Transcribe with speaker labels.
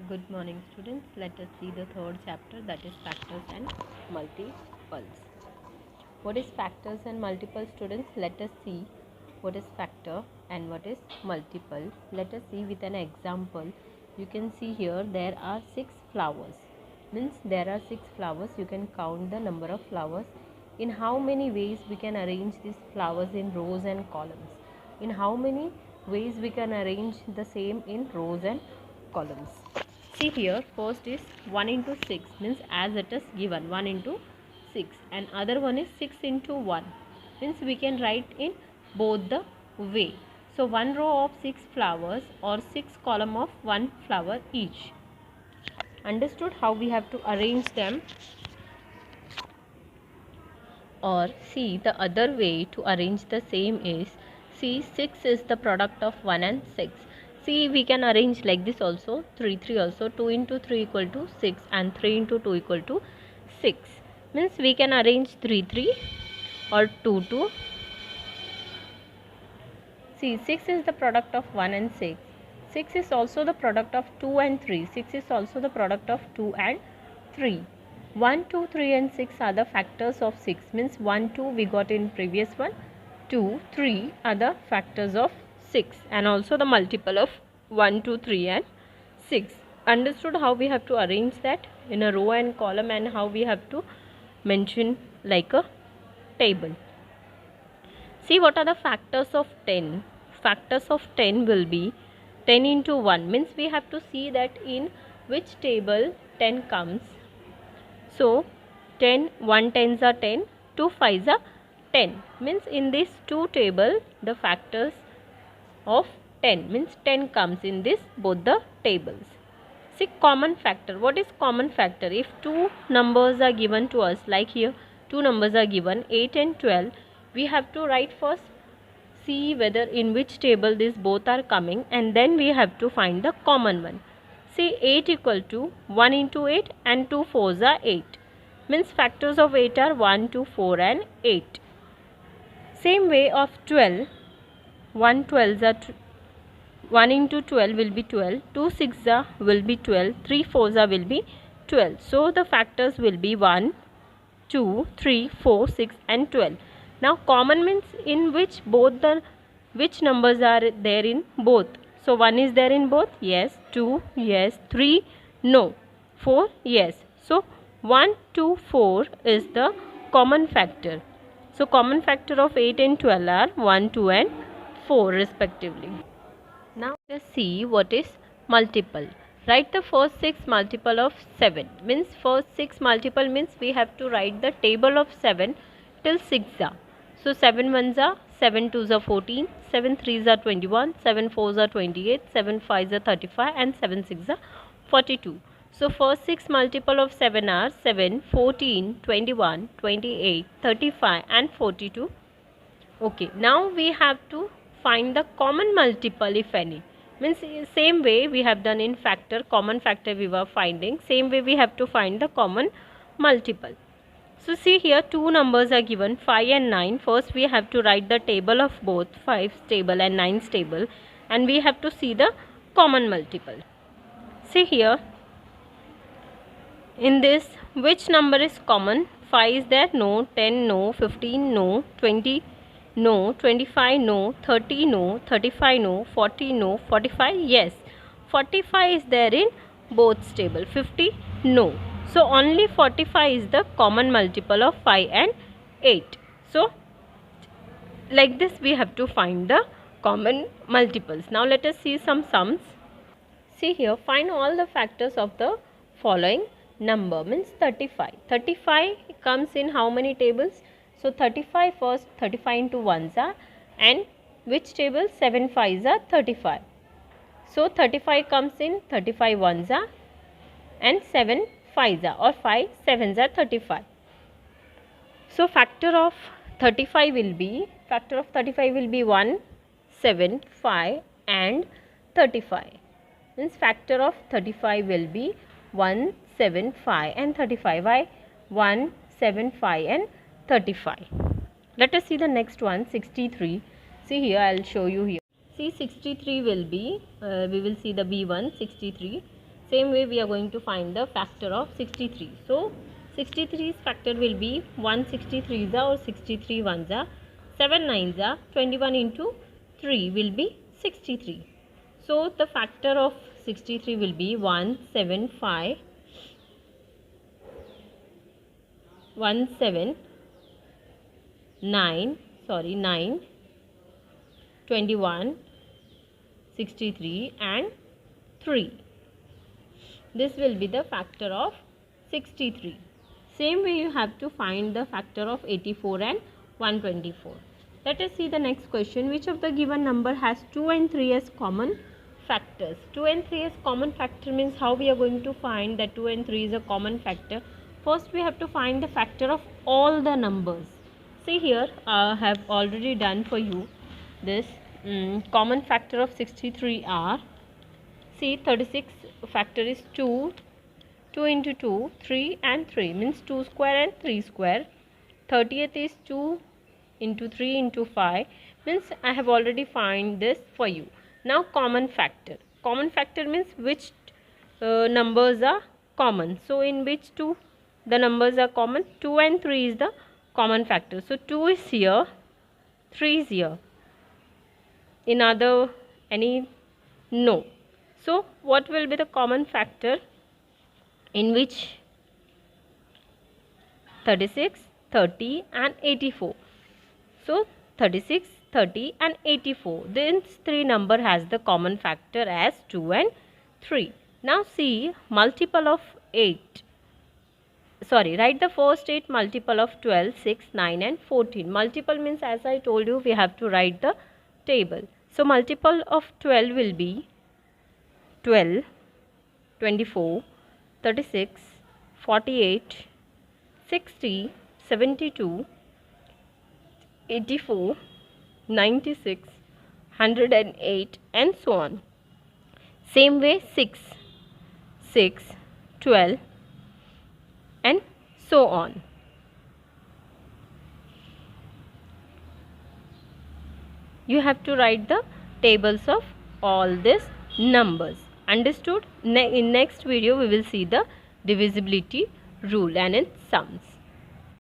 Speaker 1: Good morning, students. Let us see the third chapter, that is factors and multiples. What is factors and multiples, students? Let us see what is factor and what is multiple. Let us see with an example. You can see here there are 6 flowers. Means there are 6 flowers. You can count the number of flowers. In how many ways we can arrange these flowers in rows and columns? In how many ways we can arrange the same in rows and columns? See here, first is 1 into 6, means as it is given 1 into 6, and other one is 6 into 1, means we can write in both the way. So one row of 6 flowers or 6 column of 1 flower each. Understood how we have to arrange them? Or see, the other way to arrange the same is, see, 6 is the product of 1 and 6. See, we can arrange like this also, 3 3 also, 2 into 3 equal to 6 and 3 into 2 equal to 6. Means we can arrange 3 3 or 2 2. See, 6 is the product of 1 and 6. 6 is also the product of 2 and 3. 6 is also the product of 2 and 3. 1, 2, 3 and 6 are the factors of 6. Means 1, 2 we got in previous one. 2, 3 are the factors of 6 and also the multiple of 1, 2, 3 and 6. Understood how we have to arrange that in a row and column and how we have to mention like a table. See, what are the factors of 10? Factors of 10 will be 10 into 1. Means we have to see that in which table 10 comes. So 10, 1 tens are 10, 2 fives are 10. Means in this 2 table the factors of 10, means 10 comes in this both the tables. See, common factor. What is common factor? If two numbers are given to us, like here 2 numbers are given, 8 and 12, we have to write first, see whether in which table these both are coming, and then we have to find the common one. See, 8 equal to 1 into 8 and 2 fours are 8. Means factors of 8 are 1, 2, 4 and 8. Same way of 12, 1 12s are 1 into 12 will be 12, 2 6 are will be 12, 3 4s are will be 12. So the factors will be 1, 2, 3, 4, 6 and 12. Now common means in which which numbers are there in both. So 1 is there in both, yes. 2, yes. 3, no. 4, yes. So 1, 2, 4 is the common factor. So common factor of 8 and 12 are 1, 2 and 4 respectively. Now let us see what is multiple. Write the first 6 multiple of 7. Means first 6 multiple means we have to write the table of 7 till 6 are. So 7 ones are 7 twos are 14, 7 threes are 21, 7 fours are 28, 7 fives are 35 and 7 sixes are 42. So first 6 multiple of 7 are 7, 14, 21, 28, 35 and 42. Okay, now we have to find the common multiple if any. Means same way we have done in factor, common factor we were finding, same way we have to find the common multiple. So see here, two numbers are given, 5 and 9. First we have to write the table of both, 5's table and 9's table, and we have to see the common multiple. See here, in this which number is common? 5 is there? No. 10 no. 15 no. 20 no. 25 no. 30 no. 35 no. 40 no. 45 yes. 45 is there in both table. 50 no. So only 45 is the common multiple of 5 and 8. So like this we have to find the common multiples. Now let us see some sums. See here, find all the factors of the following number. Means 35. 35 comes in how many tables? So 35 first, 35 into 1s are, and which table? 7 5s are 35. So 35 comes in 35 1s are and 7 5s are, or 5 7s are 35. So factor of 35 will be 1, 7, 5 and 35. Means factor of 35 will be 1, 7, 5 and 35. Why? 1, 7, 5 and 35. Let us see the next one, 63. See here, I will show you here. See, 63 will be, we will see the B1, 63. Same way we are going to find the factor of 63. So 63's factor will be 163 or 63 ones are 7 9s are 21 into 3 will be 63. So the factor of 63 will be 175 9 21 63 and 3. This will be the factor of 63. Same way you have to find the factor of 84 and 124. Let us see the next question. Which of the given number has 2 and 3 as common factors? 2 and 3 as common factor means how we are going to find that 2 and 3 is a common factor. First we have to find the factor of all the numbers. See here, I have already done for you this common factor of 63 are, see 36 factor is 2 into 2, 3 and 3 means 2 square and 3 square. 30th is 2 into 3 into 5 means I have already find this for you. Now common factor. Common factor means which numbers are common. So in which two the numbers are common? 2 and 3 is the common factor. So 2 is here, 3 is here. In other any? No. So what will be the common factor in which 36, 30 and 84? So 36, 30 and 84. These three number has the common factor as 2 and 3. Now see multiple of 8. Sorry, write the first 8 multiple of 12, 6, 9 and 14. Multiple means as I told you we have to write the table. So multiple of 12 will be 12, 24, 36, 48, 60, 72, 84, 96, 108 and so on. Same way 6, 12 and so on. You have to write the tables of all these numbers. Understood? In next video we will see the divisibility rule and its sums.